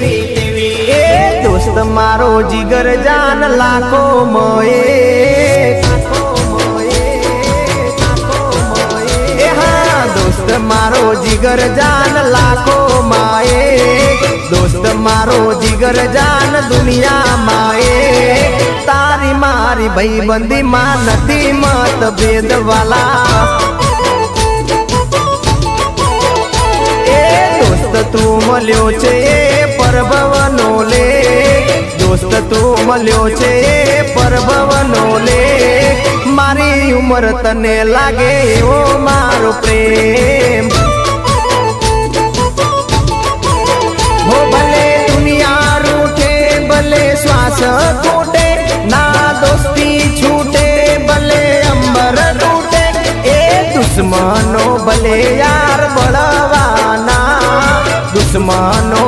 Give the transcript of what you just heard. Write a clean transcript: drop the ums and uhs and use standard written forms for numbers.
એ દોસ્ત મારો જીગર જાન લાખો મોએ दोस्त मारो जिगर जान लाखो माए दोस्त मारो जिगर जान दुनिया माए तारी मारी भाई बंदी मानती मत भेद वाला ए दोस्त तू मल्यो छे परभवनो ले दोस्त तू मल्यो छे परभवनो ले मारी उमर तने लागे ओ मारो प्रेम हो भले दुनिया रूठे भले श्वास टूटे ना दोस्ती छूटे भले अंबर टूटे ए दुश्मनो भले यार बड़वाना दुश्मनो